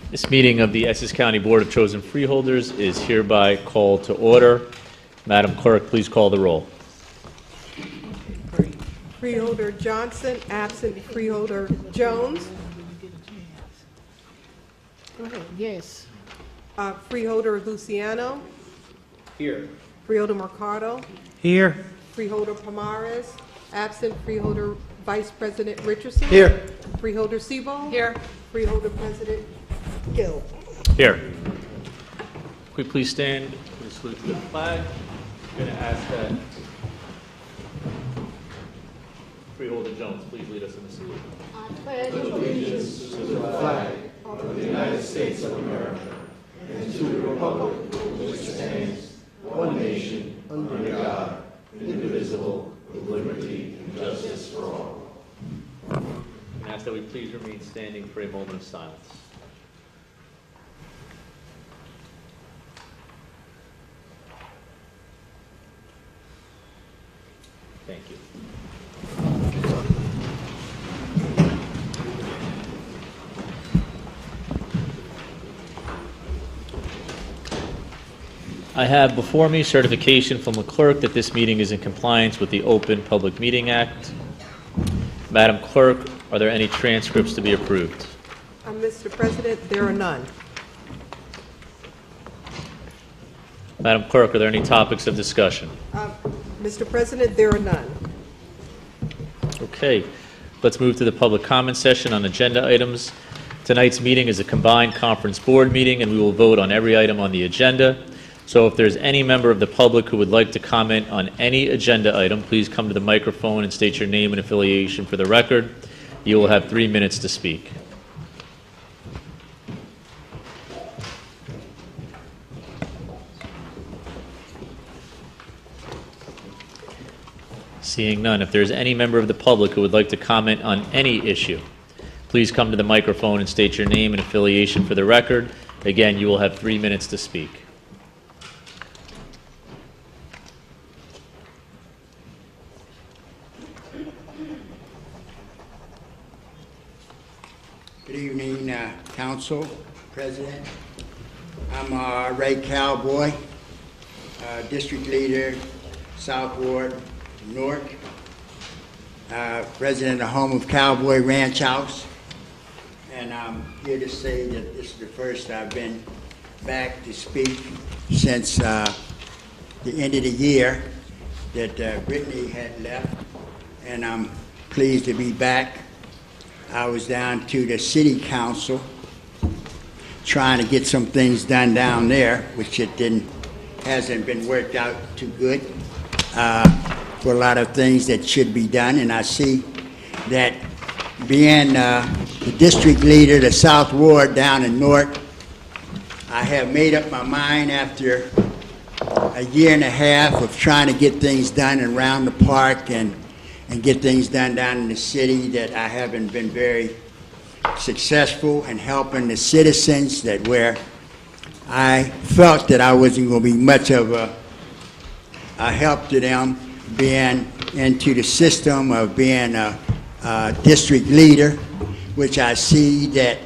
This meeting of the Essex County Board of Chosen Freeholders is hereby called to order. Madam Clerk, please call the roll. Freeholder Johnson, absent. Freeholder Jones. Go ahead. Yes. Freeholder Luciano. Here. Freeholder Mercado. Here. Freeholder Pomares, absent. Freeholder Vice President Richardson. Here. Freeholder Sebo. Here. Freeholder President Gill. Here. Could we please stand for the salute to the flag? I'm going to ask that Freeholder Jones please lead us in the salute. I pledge allegiance to the flag of the United States of America and to the republic which stands one nation under God, indivisible, with liberty and justice for all. And ask that we please remain standing for a moment of silence. Thank you. I have before me certification from the clerk that this meeting is in compliance with the Open Public Meeting Act. Madam Clerk, are there any transcripts to be approved? Mr. President, there are none. Madam Clerk, are there any topics of discussion? Mr. President, there are none. Okay, let's move to the public comment session on agenda items. Tonight's meeting is a combined conference board meeting, and we will vote on every item on the agenda. So if there's any member of the public who would like to comment on any agenda item, please come to the microphone and state your name and affiliation for the record. You will have 3 minutes to speak. Seeing none, if there's any member of the public who would like to comment on any issue, please come to the microphone and state your name and affiliation for the record. Again, you will have 3 minutes to speak. Good evening, Council, President. I'm Ray Cowboy, District Leader, South Ward, Newark, President of the Home of Cowboy Ranch House. And I'm here to say that this is the first I've been back to speak since the end of the year that Brittany had left. And I'm pleased to be back. I was down to the city council trying to get some things done down there, which hasn't been worked out too good for a lot of things that should be done. And I see that being the district leader, the South Ward down in Newark, I have made up my mind after a year and a half of trying to get things done around the park and get things done down in the city that I haven't been very successful in helping the citizens, that where I felt that I wasn't going to be much of a help to them being into the system of being a district leader, which I see that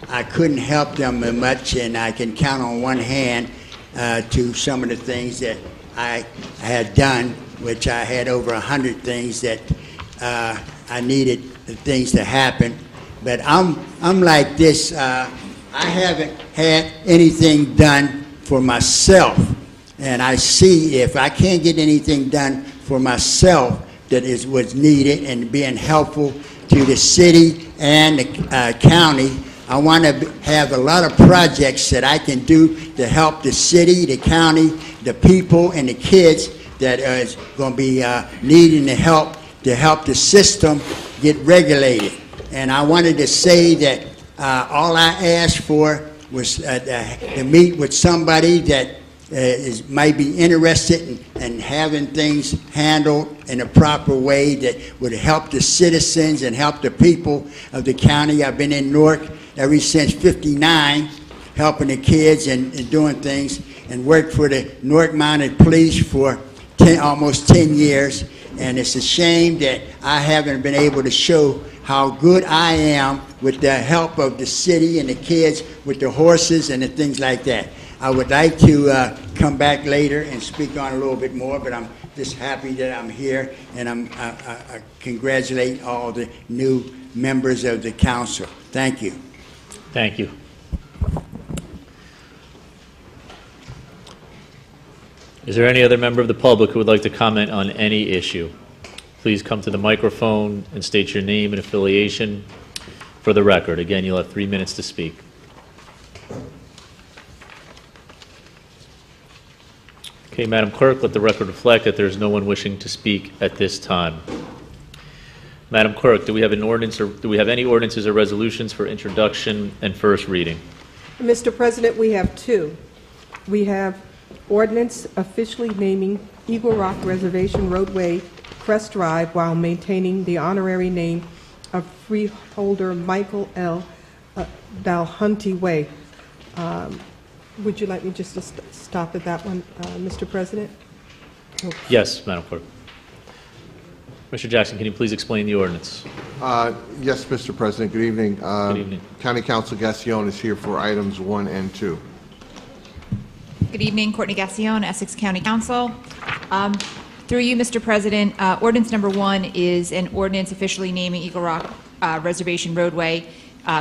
I couldn't help them much, and I can count on one hand to some of the things that I had done, which I had over 100 things that I needed things to happen. But I'm like this. I haven't had anything done for myself, and I see if I can't get anything done for myself that is what's needed and being helpful to the city and the county. I want to have a lot of projects that I can do to help the city, the county, the people, and the kids that is going to be needing the help to help the system get regulated. And I wanted to say that all I asked for was to meet with somebody that might be interested in having things handled in a proper way that would help the citizens and help the people of the county. I've been in Newark ever since '59, helping the kids and doing things, and worked for the Newark Mounted Police for almost 10 years. And it's a shame that I haven't been able to show how good I am with the help of the city and the kids with the horses and the things like that. I would like to come back later and speak on a little bit more, but I'm just happy that I'm here, and I congratulate all the new members of the council. Thank you. Thank you. Is there any other member of the public who would like to comment on any issue? Please come to the microphone and state your name and affiliation for the record. Again, you'll have 3 minutes to speak. Okay, Madam Clerk, let the record reflect that there is no one wishing to speak at this time. Madam Clerk, do we have an ordinance, or do we have any ordinances or resolutions for introduction and first reading? Mr. President, we have two. We have ordinance officially naming Eagle Rock Reservation Roadway Crest Drive while maintaining the honorary name of Freeholder Michael L. Dalhunty Way. Would you like me just to stop at that one, Mr. President? Oh. Yes, Madam Clerk. Mr. Jackson, can you please explain the ordinance? Yes, Mr. President. Good evening. Good evening. County Council Gassion is here for items 1 and 2. Good evening, Courtney Gassion, Essex County Council. Through you, Mr. President, ordinance number 1 is an ordinance officially naming Eagle Rock Reservation Roadway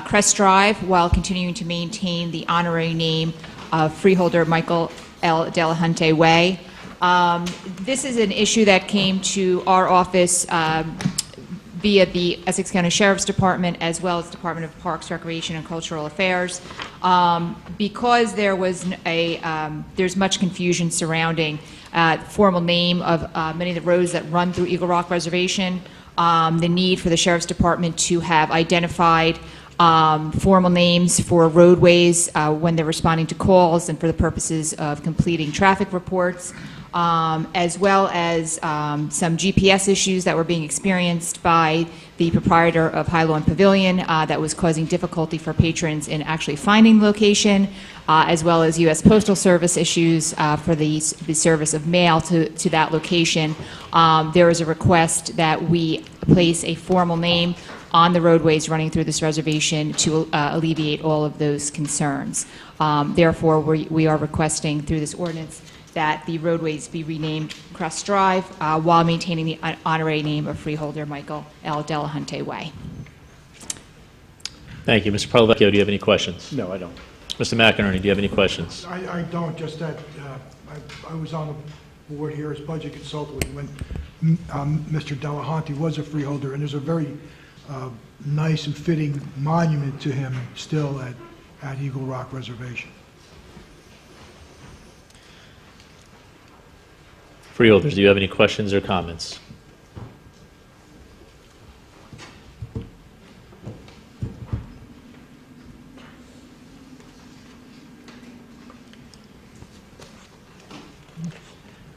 Crest Drive while continuing to maintain the honorary name of Freeholder Michael L. Delahunty Way. This is an issue that came to our office via the Essex County Sheriff's Department as well as Department of Parks, Recreation, and Cultural Affairs. Because there was there's much confusion surrounding the formal name of many of the roads that run through Eagle Rock Reservation, the need for the Sheriff's Department to have identified formal names for roadways when they're responding to calls and for the purposes of completing traffic reports, as well as some GPS issues that were being experienced by the proprietor of High Lawn Pavilion that was causing difficulty for patrons in actually finding the location, as well as U.S. Postal Service issues for the service of mail to that location. There was a request that we place a formal name on the roadways running through this reservation to alleviate all of those concerns. Therefore, we are requesting through this ordinance that the roadways be renamed Crest Drive while maintaining the honorary name of Freeholder Michael L. Delahunty Way. Thank you. Mr. Parlavecchio, do you have any questions? No, I don't. Mr. McInerney, do you have any questions? I don't, just that I was on the board here as budget consultant when Mr. Delahunty was a freeholder, and there's a very nice and fitting monument to him still at Eagle Rock Reservation. Freeholders, do you have any questions or comments?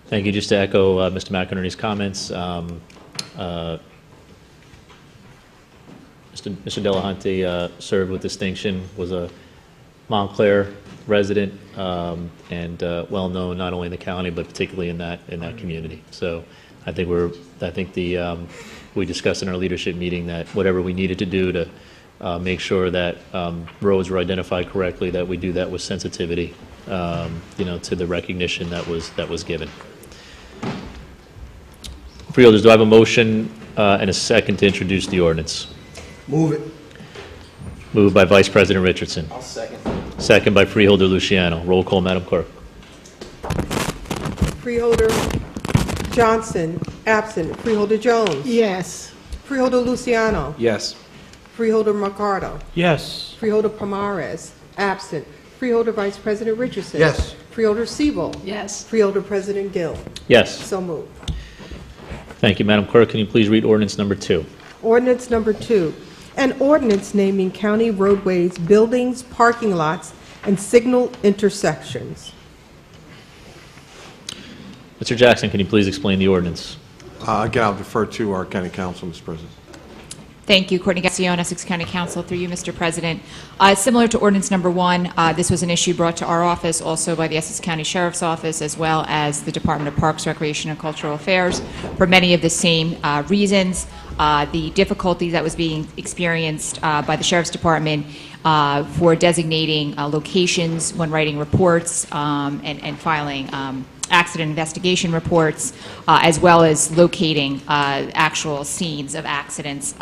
Thank you. Just to echo Mr. McInerney's comments, Mr. Delahunty served with distinction, was a Montclair resident, and well known not only in the county but particularly in that community. So I think we discussed in our leadership meeting that whatever we needed to do to make sure that roads were identified correctly, that we do that with sensitivity, to the recognition that was given. Freeholders, do I have a motion and a second to introduce the ordinance? Move it. Moved by Vice President Richardson. I'll second. Second by Freeholder Luciano. Roll call, Madam Clerk. Freeholder Johnson, absent. Freeholder Jones. Yes. Freeholder Luciano. Yes. Freeholder Mercado. Yes. Freeholder Pomares, absent. Freeholder Vice President Richardson. Yes. Freeholder Siebel. Yes. Freeholder President Gill. Yes. So moved. Thank you, Madam Clerk. Can you please read ordinance number 2? Ordinance number 2, an ordinance naming county roadways, buildings, parking lots, and signal intersections. Mr. Jackson, can you please explain the ordinance? Again, I'll defer to our County Council, Mr. President. Thank you, Courtney Gassion, Essex County Council, through you, Mr. President. Similar to ordinance number 1, this was an issue brought to our office, also by the Essex County Sheriff's Office, as well as the Department of Parks, Recreation, and Cultural Affairs, for many of the same reasons. The difficulty that was being experienced by the Sheriff's Department for designating locations when writing reports and filing accident investigation reports, as well as locating actual scenes of accidents.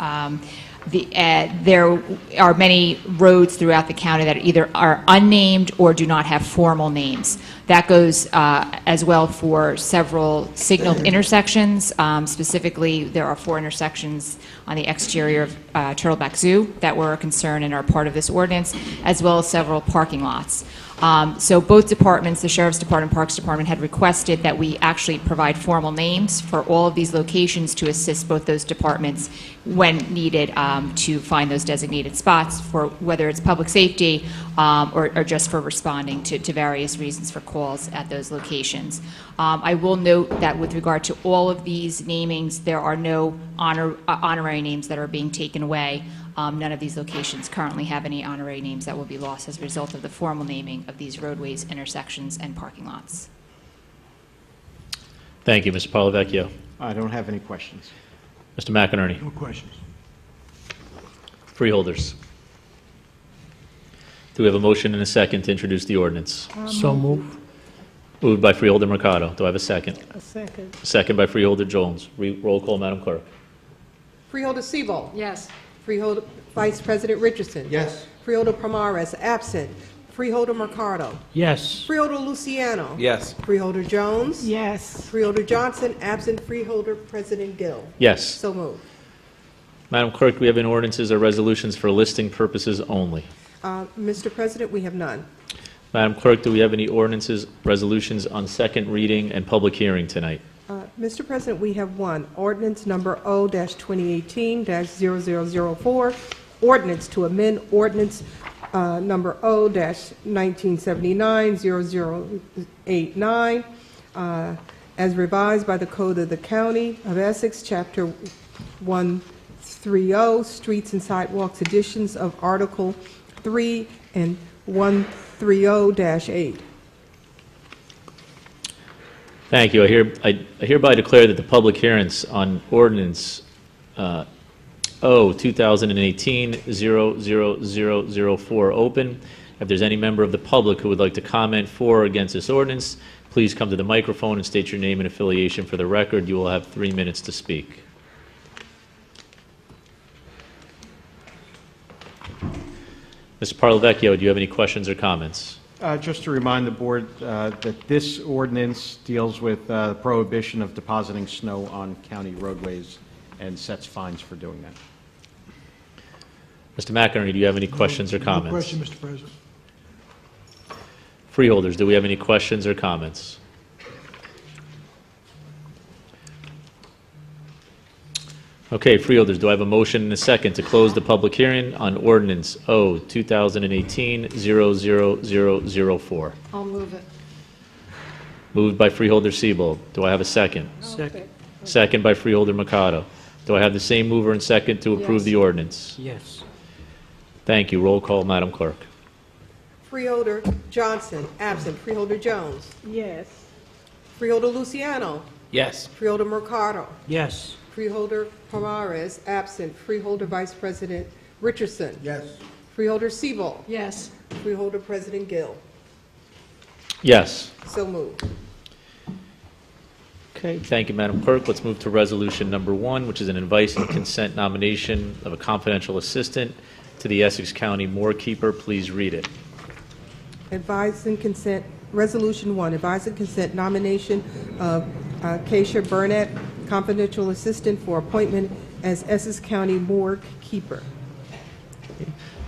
There are many roads throughout the county that either are unnamed or do not have formal names. That goes as well for several signaled intersections. Specifically, there are 4 intersections on the exterior of Turtleback Zoo that were a concern and are part of this ordinance, as well as several parking lots. So both departments, the Sheriff's Department, Parks Department, had requested that we actually provide formal names for all of these locations to assist both those departments when needed to find those designated spots for whether it's public safety or just for responding to various reasons for calls at those locations. I will note that with regard to all of these namings, there are no honorary names that are being taken away. None of these locations currently have any honorary names that will be lost as a result of the formal naming of these roadways, intersections, and parking lots. Thank you, Mr. Polavecchio. I don't have any questions. Mr. McInerney. No questions. Freeholders. Do we have a motion and a second to introduce the ordinance? So moved. Moved by Freeholder Mercado. Do I have a second? A second. Second by Freeholder Jones. Roll call, Madam Clerk. Freeholder Sebald. Yes. Freeholder Vice President Richardson. Yes. Freeholder Pomares, absent. Freeholder Mercado. Yes. Freeholder Luciano. Yes. Freeholder Jones. Yes. Freeholder Johnson, absent. Freeholder President Gill. Yes. So moved. Madam Clerk, do we have any ordinances or resolutions for listing purposes only? Mr. President, we have none. Madam Clerk, do we have any ordinances, resolutions on second reading and public hearing tonight? Mr. President, we have one. Ordinance number O-2018-0004, ordinance to amend ordinance number O-1979-0089, as revised by the Code of the County of Essex, Chapter 130, Streets and Sidewalks, additions of Article 3 and 130-8. Thank you. I hereby declare that the public hearings on ordinance O-2018-00004 open. If there's any member of the public who would like to comment for or against this ordinance, please come to the microphone and state your name and affiliation for the record. You will have 3 minutes to speak. Mr. Parlavecchio, do you have any questions or comments? Just to remind the board that this ordinance deals with prohibition of depositing snow on county roadways and sets fines for doing that. Mr. McInerney, do you have any questions or comments? No question, Mr. President. Freeholders, do we have any questions or comments? Okay, freeholders, do I have a motion and a second to close the public hearing on ordinance O-2018-00004? I'll move it. Moved by Freeholder Sebald. Do I have a second? Second. Second by Freeholder Mercado. Do I have the same mover and second to approve Yes. the ordinance? Yes. Thank you. Roll call, Madam Clerk. Freeholder Johnson, absent. Freeholder Jones. Yes. Freeholder Luciano. Yes. Freeholder Mercado. Yes. Freeholder Pomares, absent. Freeholder Vice President Richardson. Yes. Freeholder Sebald. Yes. Freeholder President Gill. Yes. So moved. Okay, thank you, Madam Clerk. Let's move to resolution number 1, which is an advice and consent nomination of a confidential assistant to the Essex County Moorkeeper. Please read it. Advise and consent, Resolution 1, advise and consent nomination of Keisha Burnett, confidential assistant for appointment as Essex County Morgue Keeper.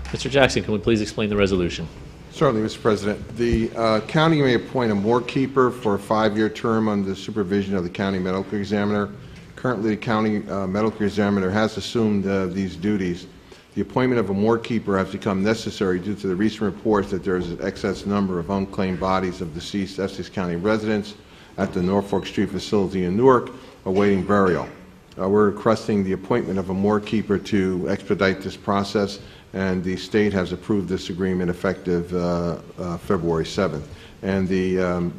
Mr. Jackson, can we please explain the resolution? Certainly, Mr. President. The county may appoint a moorkeeper for a 5-year term under the supervision of the county medical examiner. Currently, the county medical examiner has assumed these duties. The appointment of a moorkeeper has become necessary due to the recent reports that there is an excess number of unclaimed bodies of deceased Essex County residents at the Norfolk Street facility in Newark awaiting burial. We're requesting the appointment of a moorekeeper to expedite this process, and the state has approved this agreement effective February 7th. And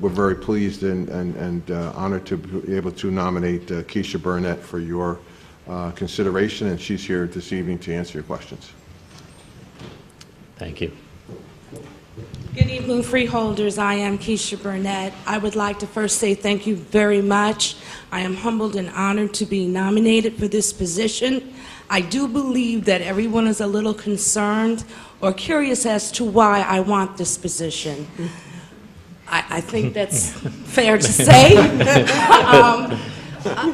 we're very pleased and honored to be able to nominate Keisha Burnett for your consideration, and she's here this evening to answer your questions. Thank you. Good evening, freeholders. I am Keisha Burnett. I would like to first say thank you very much. I am humbled and honored to be nominated for this position. I do believe that everyone is a little concerned or curious as to why I want this position. I think that's fair to say.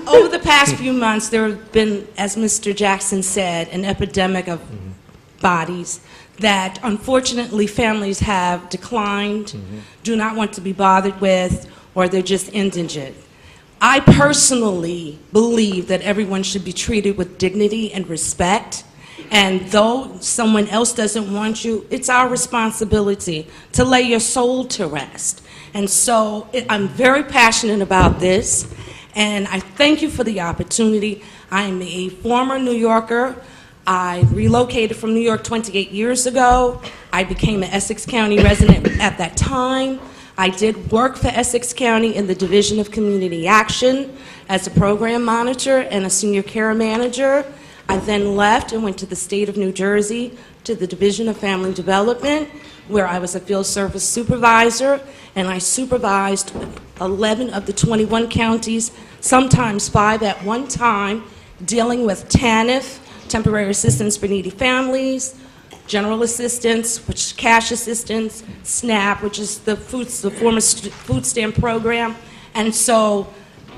Over the past few months, there have been, as Mr. Jackson said, an epidemic of bodies that unfortunately families have declined, do not want to be bothered with, or they're just indigent. I personally believe that everyone should be treated with dignity and respect, and though someone else doesn't want you, it's our responsibility to lay your soul to rest. And so I'm very passionate about this, and I thank you for the opportunity. I am a former New Yorker. I relocated from New York 28 years ago. I became an Essex County resident at that time. I did work for Essex County in the Division of Community Action as a program monitor and a senior care manager. I then left and went to the state of New Jersey to the Division of Family Development, where I was a field service supervisor, and I supervised 11 of the 21 counties, sometimes 5 at one time, dealing with TANF, temporary assistance for needy families, general assistance, which is cash assistance, SNAP, which is the former food stamp program. And so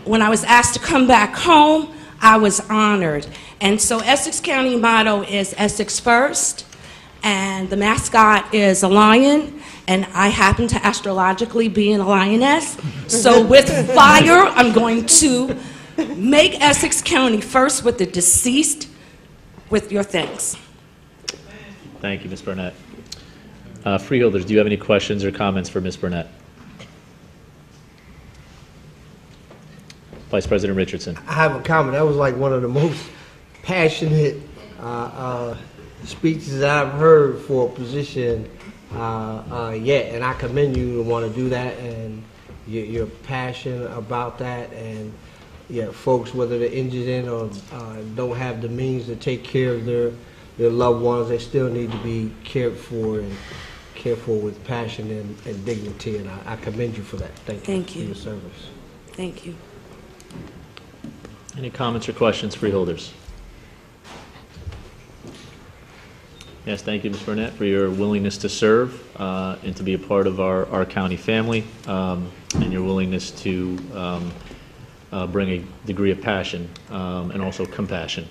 when I was asked to come back home, I was honored. And so Essex County motto is Essex First, and the mascot is a lion, and I happen to astrologically be a lioness. So with fire, I'm going to make Essex County first with the deceased, with your thanks. Thank you, Ms. Burnett. Freeholders, do you have any questions or comments for Ms. Burnett? Vice President Richardson. I have a comment. That was like one of the most passionate speeches I've heard for a position yet, and I commend you to want to do that, and you're passionate about that, and yeah, folks, whether they're injured or don't have the means to take care of their loved ones, they still need to be cared for and cared for with passion and dignity, and I commend you for that. Thank you for your service. Thank you. Any comments or questions, freeholders? Yes, thank you, Ms. Burnett, for your willingness to serve and to be a part of our county family, and your willingness to bring a degree of passion and also compassion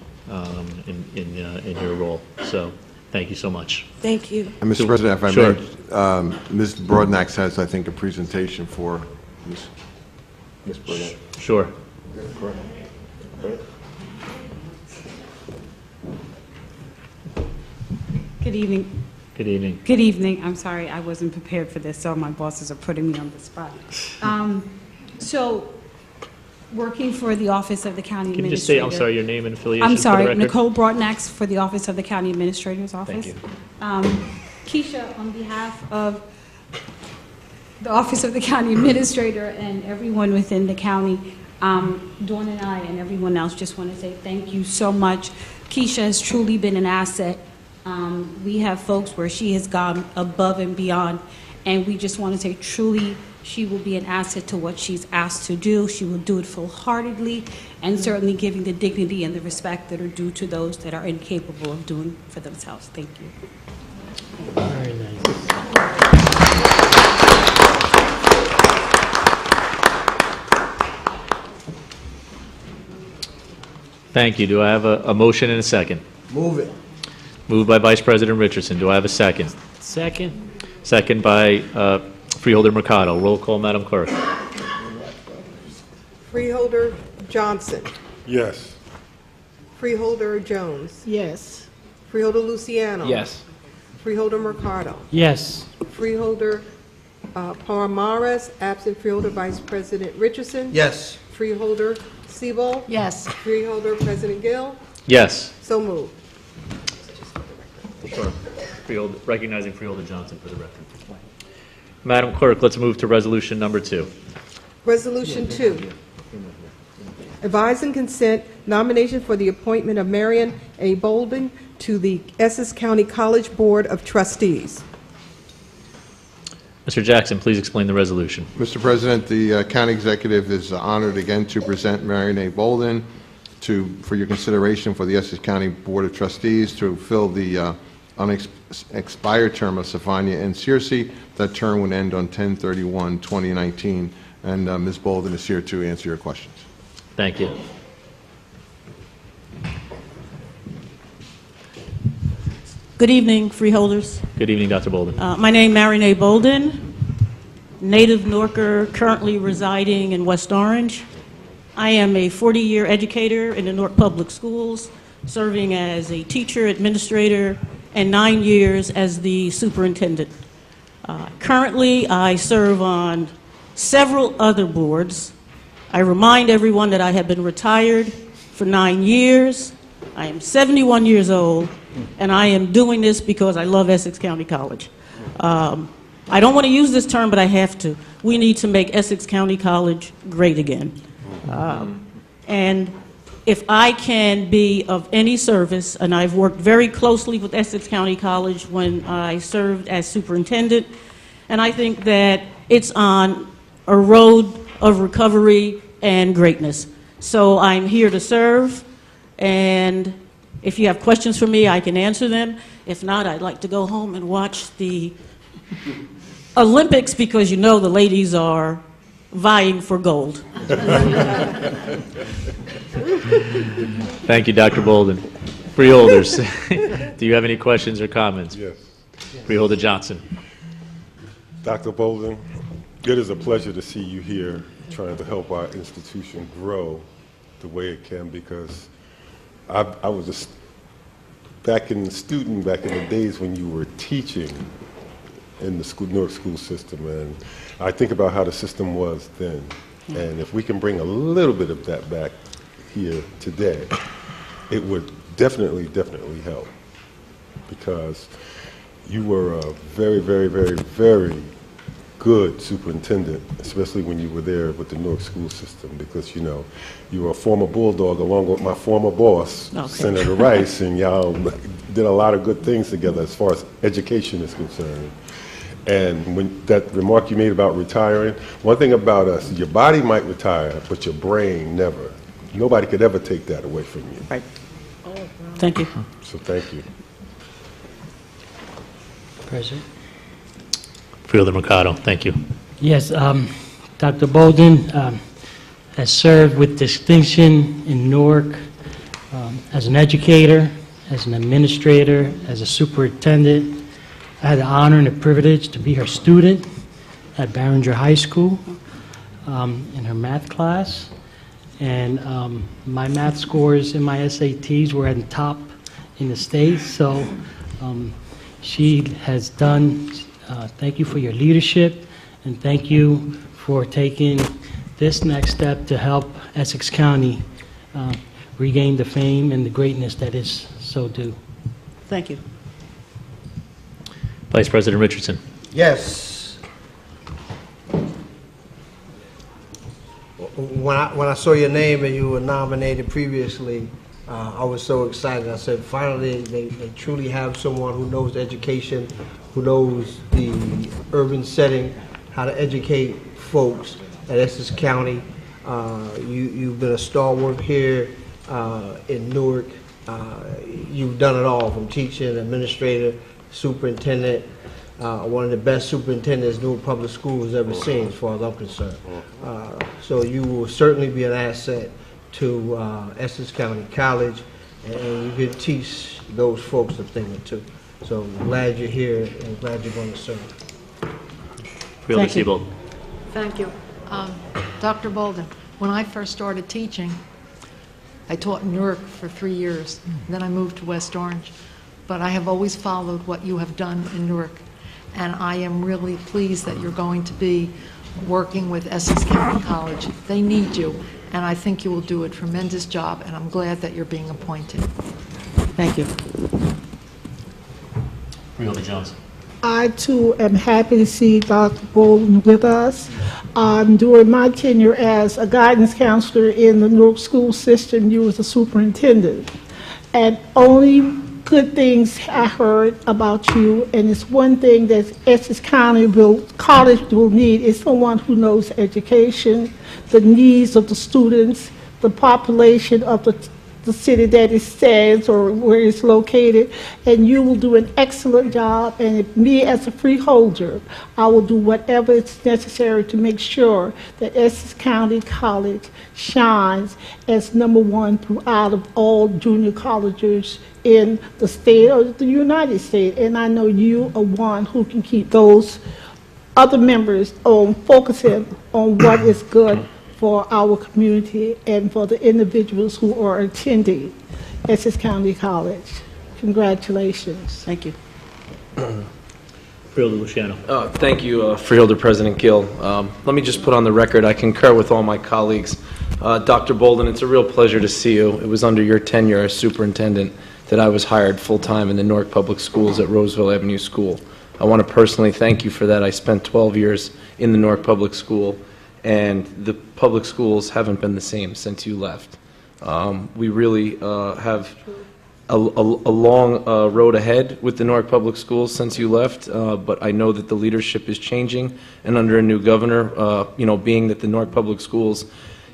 in your role. So thank you so much. Thank you. And Mr. President, if I Sure. may, Ms. Broadnax has, I think, a presentation for Ms. Burnett. Sure. Correct. Good evening. Good evening. Good evening. I'm sorry, I wasn't prepared for this, so my bosses are putting me on the spot. So, working for the Office of the County Can you just Administrator. say, I'm sorry, your name and affiliation I'm for the sorry, record? Nicole Broadnax for the Office of the County Administrator's Office. Thank you. Keisha, on behalf of the Office of the County Administrator and everyone within the county, Dawn and I and everyone else just want to say thank you so much. Keisha has truly been an asset. We have folks where she has gone above and beyond, and we just want to say truly she will be an asset to what she's asked to do. She will do it full-heartedly, and certainly giving the dignity and the respect that are due to those that are incapable of doing for themselves. Thank you. Very nice. Thank you. Do I have a motion and a second? Move it. Moved by Vice President Richardson. Do I have a second? Second. Second by Freeholder Mercado. Roll call, Madam Clerk. Freeholder Johnson. Yes. Freeholder Jones. Yes. Freeholder Luciano. Yes. Freeholder Mercado. Yes. Freeholder Palmares, absent Freeholder Vice President Richardson. Yes. Freeholder Siebel? Yes. Freeholder, President Gill? Yes. So moved. Recognizing Freeholder Johnson for the record. Madam Clerk, let's move to resolution number 2. Resolution 2, advise and consent nomination for the appointment of Marion A. Bolden to the Essex County College Board of Trustees. Mr. Jackson, please explain the resolution. Mr. President, the county executive is honored again to present Marion A. Bolden for your consideration for the Essex County Board of Trustees to fill the unexpired term of Safania N. Searcy. That term would end on 10/31/2019, and Ms. Bolden is here to answer your questions. Thank you. Good evening, freeholders. Good evening, Dr. Bolden. My name is Marion A. Bolden, native Newarker, currently residing in West Orange. I am a 40-year educator in the Newark Public Schools, serving as a teacher, administrator, and 9 years as the superintendent. Currently, I serve on several other boards. I remind everyone that I have been retired for 9 years. I am 71 years old, and I am doing this because I love Essex County College. I don't want to use this term, but I have to. We need to make Essex County College great again. And if I can be of any service, and I've worked very closely with Essex County College when I served as superintendent, and I think that it's on a road of recovery and greatness. So I'm here to serve, and if you have questions for me, I can answer them. If not, I'd like to go home and watch the Olympics, because you know the ladies are vying for gold. Thank you, Dr. Bolden. Freeholders, do you have any questions or comments? Yes. Freeholder Johnson. Dr. Bolden, it is a pleasure to see you here trying to help our institution grow the way it can, because I was back in the days when you were teaching in the Newark school system, and I think about how the system was then. And if we can bring a little bit of that back here today, it would definitely help, because you were a very, very, very, very good superintendent, especially when you were there with the Newark school system, because, you know, you were a former Bulldog along with my former boss, Okay. Senator Rice, and y'all did a lot of good things together as far as education is concerned. And when that remark you made about retiring, one thing about us, your body might retire, but your brain never. Nobody could ever take that away from you. Right. Thank you. So thank you. President? Freeholder Mercado, thank you. Yes, Dr. Bolden has served with distinction in Newark as an educator, as an administrator, as a superintendent. I had the honor and the privilege to be her student at Barringer High School in her math class. And my math scores in my SATs were at the top in the state. So she has done, thank you for your leadership, and thank you for taking this next step to help Essex County regain the fame and the greatness that is so due. Thank you. Vice President Richardson. Yes. When I saw your name and you were nominated previously, I was so excited. I said, finally, they truly have someone who knows education, who knows the urban setting, how to educate folks at Essex County. You've been a stalwart here in Newark. You've done it all, from teaching, administrator, superintendent, one of the best superintendents Newark Public Schools has ever seen, as far as I'm concerned. So you will certainly be an asset to Essex County College, and you can teach those folks a thing or two. So I'm glad you're here and glad you're going to serve. Freeholder Siebel. Thank you. Dr. Bolden, when I first started teaching, I taught in Newark for 3 years. Then I moved to West Orange. But I have always followed what you have done in Newark. And I am really pleased that you're going to be working with Essex County College. They need you. and I think you will do a tremendous job, and I'm glad that you're being appointed. Thank you. Freeholder Jones. I, too, am happy to see Dr. Bolden with us. During my tenure as a guidance counselor in the Newark school system, you was a superintendent. And only good things I heard about you, and it's one thing that Essex County College will need is someone who knows education, the needs of the students, the population of the city that it stands or where it's located, and you will do an excellent job. And if me as a freeholder, I will do whatever is necessary to make sure that Essex County College shines as #1 throughout of all junior colleges in the state or the United States. And I know you are one who can keep those other members on focusing on what is good for our community and for the individuals who are attending Essex County College. Congratulations. Thank you. Freeholder Luciano. Thank you, Freeholder President Gill. Let me just put on the record, I concur with all my colleagues. Dr. Bolden, it's a real pleasure to see you. It was under your tenure as superintendent that I was hired full-time in the Newark Public Schools at Roseville Avenue School. I want to personally thank you for that. I spent 12 years in the Newark Public School, and the public schools haven't been the same since you left. We really have a long road ahead with the Newark Public Schools since you left, but I know that the leadership is changing, and under a new governor, being that the Newark Public Schools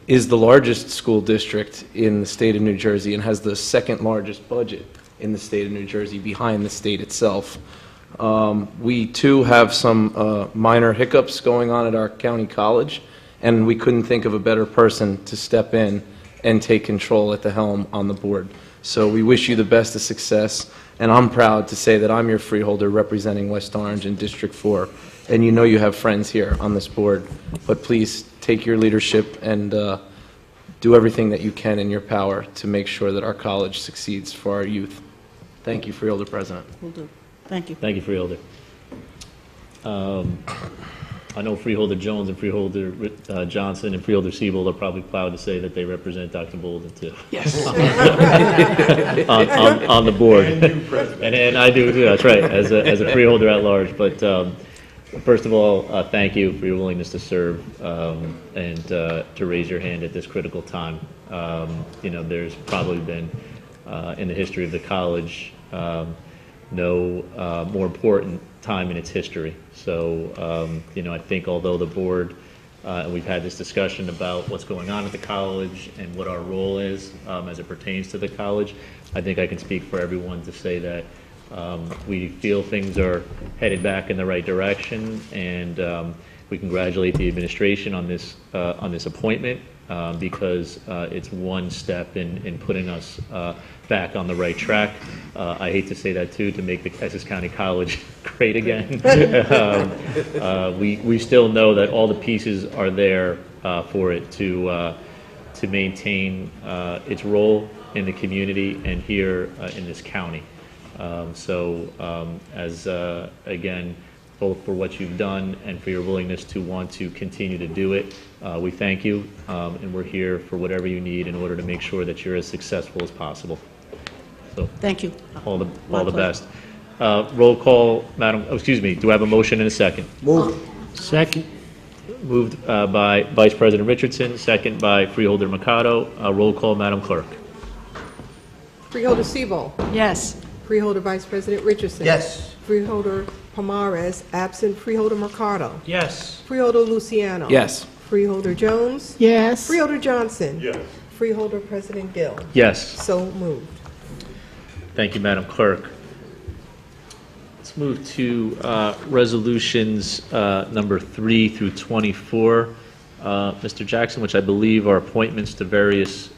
is the largest school district in the state of New Jersey and has the second largest budget in the state of New Jersey behind the state itself. We too have some minor hiccups going on at our county college, and we couldn't think of a better person to step in and take control at the helm on the board. So we wish you the best of success, and I'm proud to say that I'm your freeholder representing West Orange in District 4, and you know you have friends here on this board, but please take your leadership and do everything that you can in your power to make sure that our college succeeds for our youth. Thank you, Freeholder President. Will do. Thank you. Thank you, Freeholder. I know Freeholder Jones and Freeholder Johnson and Freeholder Siebold are probably proud to say that they represent Dr. Bolden too. Yes. on the board. And I do too, that's right, as a freeholder at large. But first of all, thank you for your willingness to serve and to raise your hand at this critical time. There's probably been, in the history of the college, no more important time in its history. So, I think although the board, and we've had this discussion about what's going on at the college and what our role is as it pertains to the college, I think I can speak for everyone to say that we feel things are headed back in the right direction, and we congratulate the administration on this appointment because it's one step in putting us back on the right track. I hate to say that too, to make the Essex County College great again. We still know that all the pieces are there for it to maintain its role in the community and here in this county. Again, both for what you've done and for your willingness to want to continue to do it, we thank you, and we're here for whatever you need in order to make sure that you're as successful as possible. So, thank you. All the best. Roll call, Madam. Oh, excuse me. Do I have a motion and a second? Move. Second. Moved by Vice President Richardson, second by Freeholder Mikado. Roll call, Madam Clerk. Freeholder Siebold. Yes. Freeholder Vice President Richardson. Yes. Freeholder Pomares, absent. Freeholder Mercado. Yes. Freeholder Luciano. Yes. Freeholder Jones. Yes. Freeholder Johnson. Yes. Freeholder President Gill. Yes. So moved. Thank you, Madam Clerk. Let's move to resolutions number 3 through 24. Mr. Jackson, which I believe are appointments to various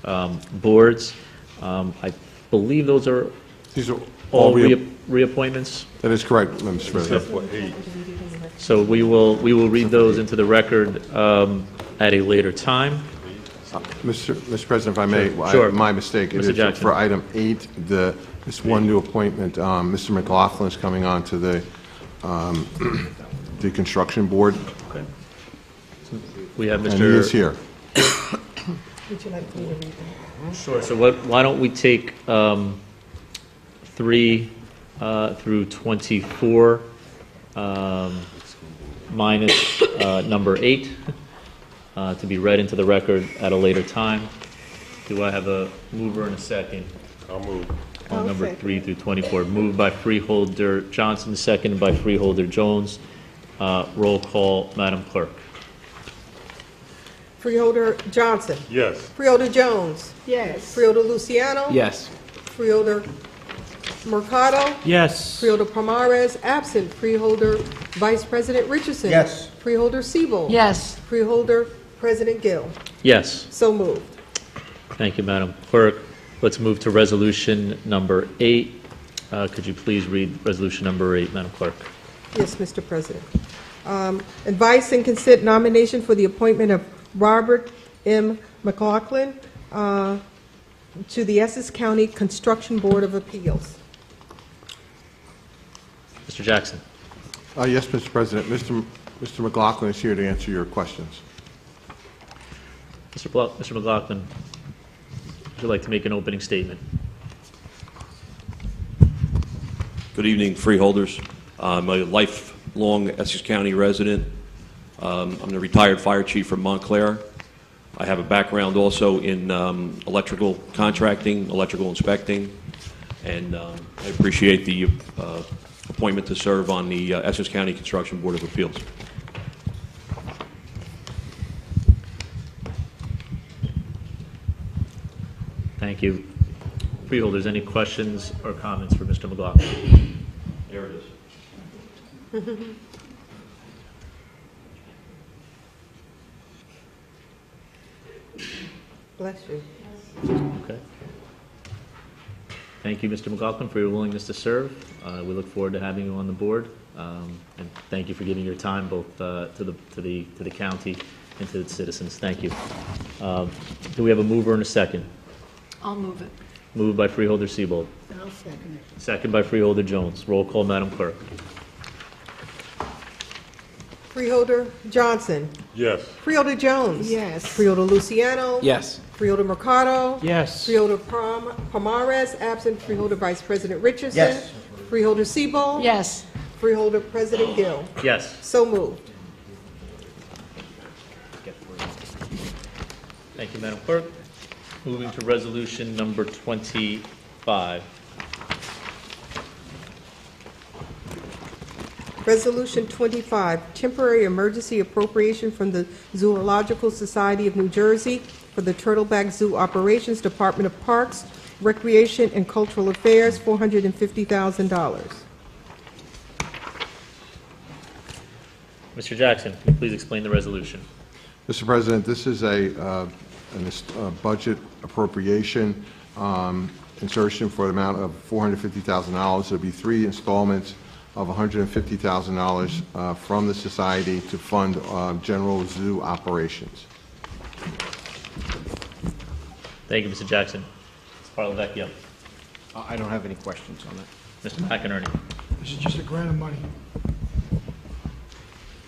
boards. I believe these are all reappointments. That is correct, Mr. President. So we will read those into the record at a later time. Mr. President, if I may, Sure. my mistake. It Mr. is Jackson. for item 8, this one new appointment. Mr. McLaughlin is coming on to the construction board. We have Mr. And he is here. Would you like me to read them? Sure. So why don't we take 3 through 24 minus number 8 to be read into the record at a later time. Do I have a mover and a second? I'll move. On number 3 through 24. Moved by Freeholder Johnson, seconded by Freeholder Jones. Roll call, Madam Clerk. Freeholder Johnson. Yes. Freeholder Jones. Yes. Freeholder Luciano. Yes. Freeholder Mercado. Yes. Freeholder Pomares, absent. Freeholder Vice President Richardson. Yes. Freeholder Siebel. Yes. Freeholder President Gill. Yes. So moved. Thank you, Madam Clerk. Let's move to resolution number 8. Could you please read resolution number 8, Madam Clerk? Yes, Mr. President. Advice and consent nomination for the appointment of Robert M. McLaughlin to the Essex County Construction Board of Appeals. Mr. Jackson. Yes, Mr. President. Mr. McLaughlin is here to answer your questions. Mr. McLaughlin, would you like to make an opening statement? Good evening, freeholders. I'm a lifelong Essex County resident. I'm a retired fire chief from Montclair. I have a background also in electrical contracting, electrical inspecting, and I appreciate the appointment to serve on the Essex County Construction Board of Appeals. Thank you. Freeholders, any questions or comments for Mr. McLaughlin? There it is. Bless you. Okay. Thank you, Mr. McLaughlin, for your willingness to serve. We look forward to having you on the board, and thank you for giving your time both to the county and to its citizens. Thank you. Do we have a mover and a second? I'll move it. Moved by Freeholder Siebold. I'll second it. Second by Freeholder Jones. Roll call, Madam Clerk. Freeholder Johnson. Yes. Freeholder Jones. Yes. Freeholder Luciano. Yes. Freeholder Mercado. Yes. Freeholder Pomares, absent. Freeholder Vice President Richardson. Yes. Freeholder Siebel. Yes. Freeholder President Gill. Yes. So moved. Thank you, Madam Clerk. Moving to resolution number 25. Resolution 25, temporary emergency appropriation from the Zoological Society of New Jersey for the Turtleback Zoo Operations, Department of Parks, Recreation, and Cultural Affairs, $450,000. Mr. Jackson, can you please explain the resolution? Mr. President, this is a budget appropriation insertion for the amount of $450,000. It'll be 3 installments of $150,000 from the society to fund general zoo operations. Thank you, Mr. Jackson. Ms. Parlavecchio. I don't have any questions on that. Mr. McInerney. This is just a grant of money.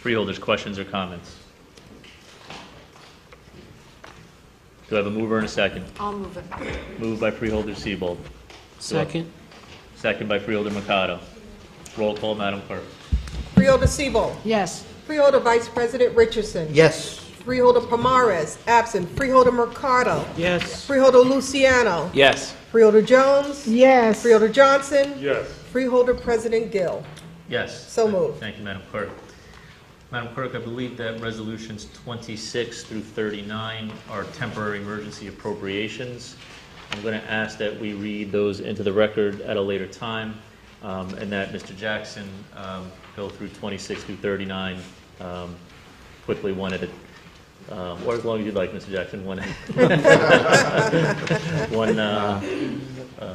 Freeholders, questions or comments? Do I have a mover and a second? I'll move it. Moved by Freeholder Siebold. Second. Second by Freeholder Mercado. Roll call, Madam Clerk. Freeholder Siebel. Yes. Freeholder Vice President Richardson. Yes. Freeholder Pomares, absent. Freeholder Mercado. Yes. Freeholder Luciano. Yes. Freeholder Jones. Yes. Freeholder Johnson. Yes. Freeholder President Gill. Yes. So moved. Thank you, Madam Clerk. Madam Clerk, I believe that resolutions 26 through 39 are temporary emergency appropriations. I'm going to ask that we read those into the record at a later time, and that Mr. Jackson go through 26 through 39 quickly, one at a or as long as you'd like, Mr. Jackson. One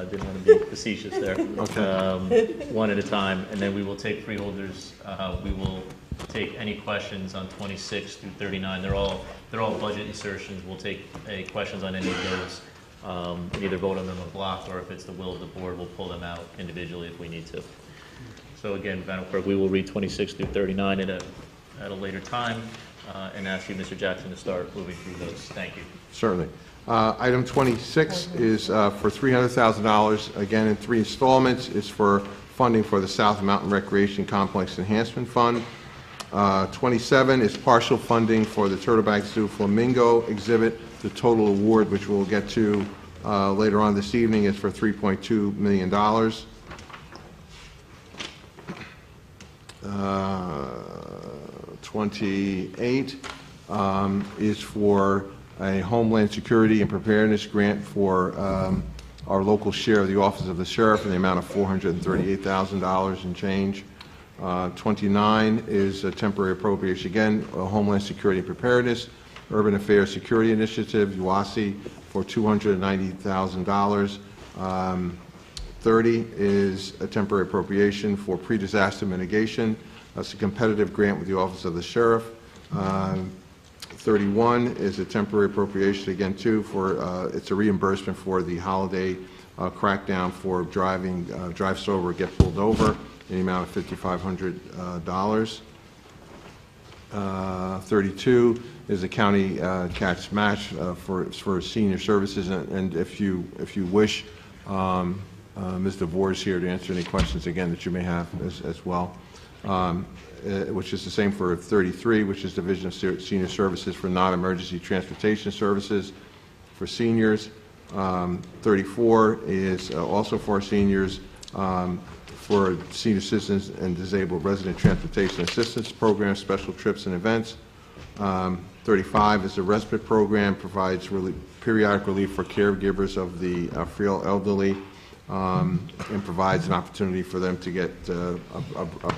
didn't want to be facetious there. Okay. One at a time, and then we will take freeholders. We will take any questions on 26 through 39. They're all budget insertions. We'll take any questions on any of those. And either vote on them in block, or if it's the will of the board, we'll pull them out individually if we need to. So again, Madam Clerk, we will read 26 through 39 at a later time, and ask you, Mr. Jackson, to start moving through those. Thank you. Certainly. Item 26 is for $300,000, again in 3 installments. It's for funding for the South Mountain Recreation Complex Enhancement Fund. 27 is partial funding for the Turtleback Zoo Flamingo exhibit. The total award, which we'll get to later on this evening, is for $3.2 million. 28 is for a Homeland Security and Preparedness grant for our local share of the Office of the Sheriff in the amount of $438,000 and change. 29 is a temporary appropriation, again, Homeland Security and Preparedness, Urban Affairs Security Initiative, UASI, for $290,000. 30 is a temporary appropriation for pre-disaster mitigation. That's a competitive grant with the Office of the Sheriff. 31 is a temporary appropriation, again, too, for it's a reimbursement for the holiday crackdown for driving, drive sober, get pulled over, in the amount of $5,500. 32 is a county catch match for senior services, and if you wish, Ms. DeVore is here to answer any questions again that you may have as well. Which is the same for 33, which is Division of Senior Services for non-emergency transportation services for seniors. 34 is also for seniors for senior citizens and disabled resident transportation assistance program, special trips and events. 35 is a respite program, provides periodic relief for caregivers of the frail elderly. And provides an opportunity for them to get a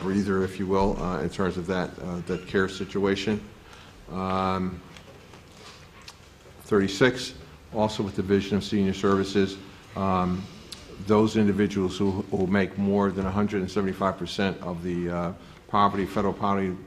breather, if you will, in terms of that care situation. 36, also with Division of Senior Services, those individuals who make more than 175% of the federal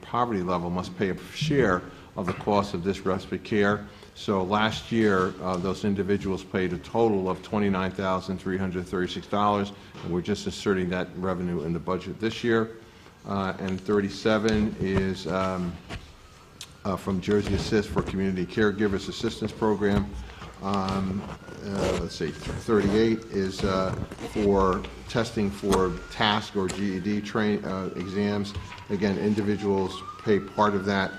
poverty level must pay a share of the cost of this respite care. So last year, those individuals paid a total of $29,336, and we're just inserting that revenue in the budget this year. And 37 is from Jersey Assist for Community Caregivers Assistance Program. Let's see, 38 is for testing for TASC or GED exams. Again, individuals pay part of that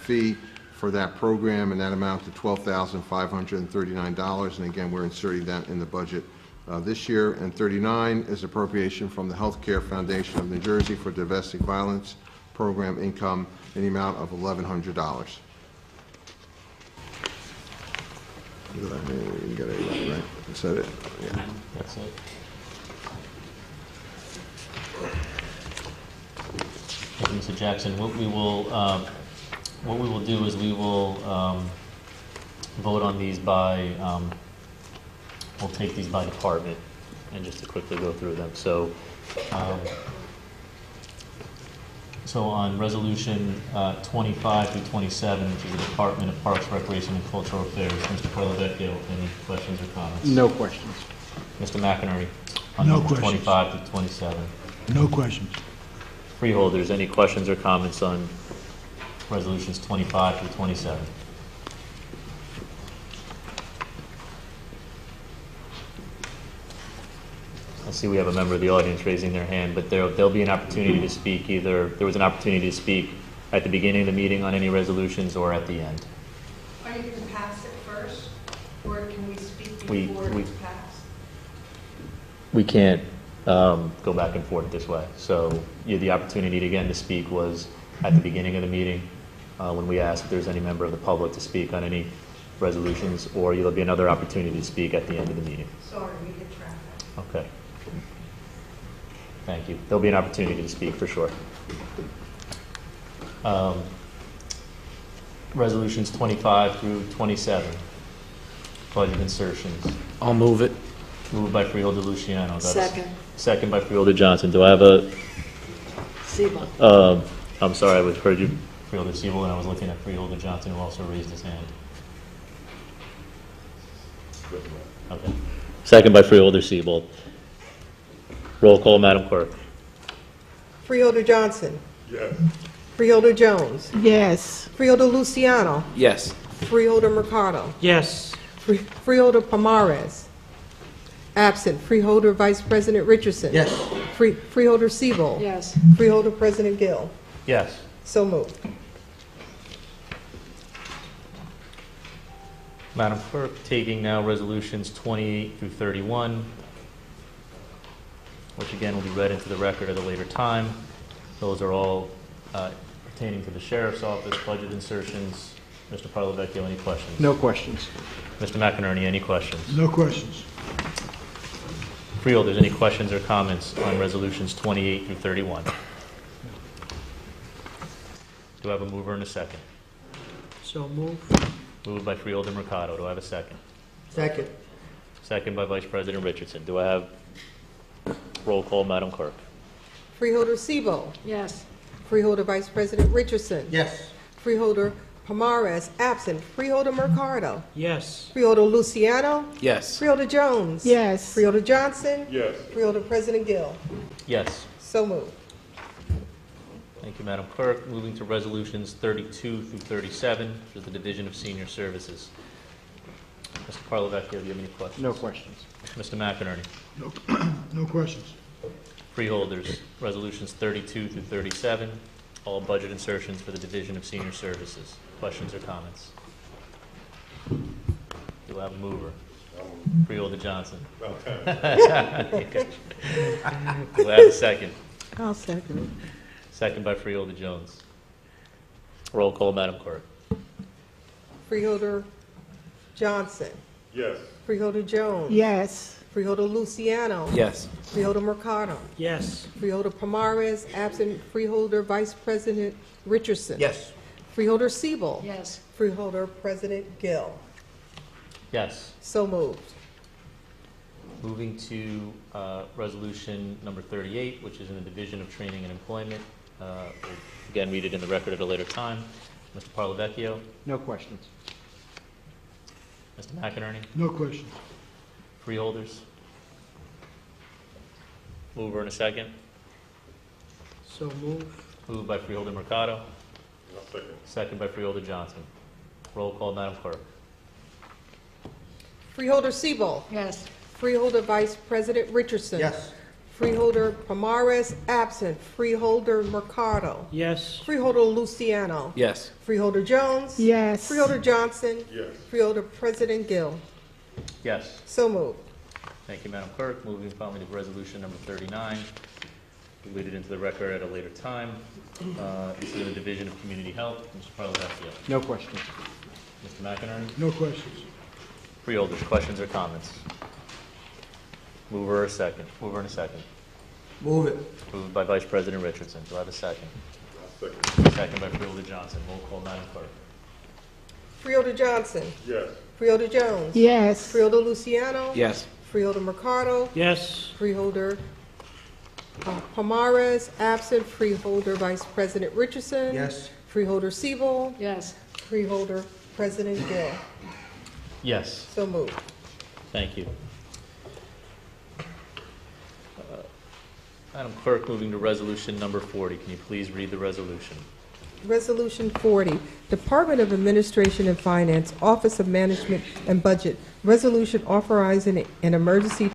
fee for that program, and that amount to $12,539. And again, we're inserting that in the budget this year. And 39 is appropriation from the Healthcare Foundation of New Jersey for domestic violence program income in the amount of $1,100. You got it right? Is that it? Yeah. That's it. Thank you, Mr. Jackson. What we will do is we will vote on these by, we'll take these by department and just to quickly go through them. So, on resolution 25 through 27, which is the Department of Parks, Recreation, and Cultural Affairs, Mr. Colavecchio, any questions or comments? No questions. Mr. McInerney? No questions. 25 through 27. No questions. Freeholders, any questions or comments on resolutions 25 through 27? I see we have a member of the audience raising their hand, but there'll be an opportunity to speak either, there was an opportunity to speak at the beginning of the meeting on any resolutions or at the end. Are you going to pass it first, or can we speak before it's passed? We can't go back and forth this way. So the opportunity again to speak was at the beginning of the meeting when we asked if there's any member of the public to speak on any resolutions, or there'll be another opportunity to speak at the end of the meeting. Sorry, we get track of it. Okay. Thank you. There'll be an opportunity to speak for sure. Resolutions 25 through 27. Budget insertions. I'll move it. Moved by Freeholder Luciano. Second. Second by Freeholder Johnson. Do I have a... Siebel. I'm sorry, I heard you, Freeholder Siebel, and I was looking at Freeholder Johnson, who also raised his hand. Okay. Second by Freeholder Siebel. Roll call, Madam Clerk. Freeholder Johnson. Yes. Freeholder Jones. Yes. Freeholder Luciano. Yes. Freeholder Mercado. Yes. Freeholder Pomares. Absent. Freeholder Vice President Richardson. Yes. Freeholder Siebel. Yes. Freeholder President Gill. Yes. So moved. Madam Clerk, taking now resolutions 28 through 31, which again will be read into the record at a later time. Those are all pertaining to the Sheriff's Office, budget insertions. Mr. Parlavecchio, any questions? No questions. Mr. McInerney, any questions? No questions. Freeholders, any questions or comments on resolutions 28 through 31? Do I have a mover and a second? So move. Moved by Freeholder Mercado. Do I have a second? Second. Second by Vice President Richardson. Do I have roll call, Madam Clerk? Freeholder Siebel. Yes. Freeholder Vice President Richardson. Yes. Freeholder Pomares. Absent. Freeholder Mercado. Yes. Freeholder Luciano. Yes. Freeholder Jones. Yes. Freeholder Johnson. Yes. Freeholder President Gill. Yes. So moved. Thank you, Madam Clerk. Moving to resolutions 32 through 37 for the Division of Senior Services. Mr. Parlavecchio, do you have any questions? No questions. Mr. McInerney. No questions. Freeholders, resolutions 32 through 37, all budget insertions for the Division of Senior Services. Questions or comments? Do I have a mover? Freeholder Johnson. Okay. Do I have a second? I'll second it. Second by Freeholder Jones. Roll call, Madam Clerk. Freeholder Johnson. Yes. Freeholder Jones. Yes. Freeholder Luciano. Yes. Freeholder Mercado. Yes. Freeholder Pomares. Absent. Freeholder Vice President Richardson. Yes. Freeholder Siebel. Yes. Freeholder President Gill. Yes. So moved. Moving to resolution number 38, which is in the Division of Training and Employment. We'll again read it in the record at a later time. Mr. Parlavecchio. No questions. Mr. McInerney. No questions. Freeholders. Mover and a second. So move. Moved by Freeholder Mercado. Second. Second by Freeholder Johnson. Roll call, Madam Clerk. Freeholder Siebel. Yes. Freeholder Vice President Richardson. Yes. Freeholder Pomares. Absent. Freeholder Mercado. Yes. Freeholder Luciano. Yes. Freeholder Jones. Yes. Freeholder Johnson. Yes. Freeholder President Gill. Yes. So moved. Thank you, Madam Clerk. Moving finally to resolution number 39. We'll read it into the record at a later time. This is in the Division of Community Health. Mr. Parlavecchio. No questions. Mr. McInerney. No questions. Freeholders, questions or comments? Mover or second? Mover and a second. Move it. Moved by Vice President Richardson. Do I have a second? Second. Second by Freeholder Johnson. Roll call, Madam Clerk. Freeholder Johnson. Yes. Freeholder Jones. Yes. Freeholder Luciano. Yes. Freeholder Mercado. Yes. Freeholder Pomares. Absent. Freeholder Vice President Richardson. Yes. Freeholder Siebel. Yes. Freeholder President Gill. Yes. So moved. Thank you. Madam Clerk, moving to resolution number 40. Can you please read the resolution? Resolution 40, Department of Administration and Finance, Office of Management and Budget, resolution authorizing an emergency